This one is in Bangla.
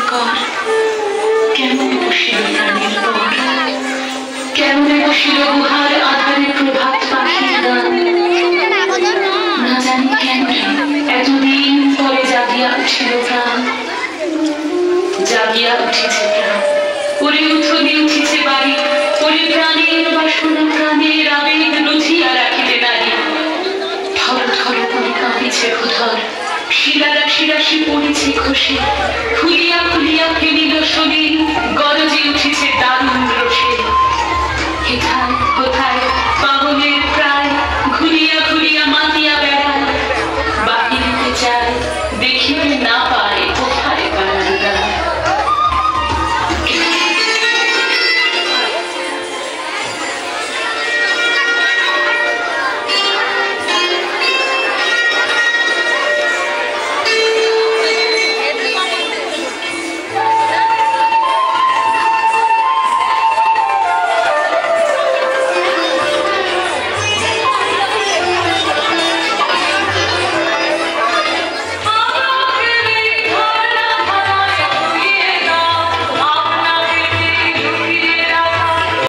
কর কেমন বসিল প্রাণের পর কেমন বসিল গুহার আধারে প্রভাত পাখির গান না জানি কেন এতদিন পরে জাগিয়া উঠিল প্রাণ জাগিয়া উঠেছে প্রাণ ওরে উঠোনে উঠেছে বাড়ি ওরে প্রাণের বাসনা প্রাণের আবেগ লুঝিয়া রাখিতে নারী থর থর করে কাঁপিছে ভূধর শিলা রাশি রাশি পড়েছে খসে ফুলিয়া ফুলিয়া ফেলিল শরীর গরজে উঠেছে দারুণ রসে হেথায় কোথায় পাগলের প্রায় ঘুরিয়া ঘুরিয়া মাতিয়া বেড়ায় বাহিরিতে চায় দেখিবে না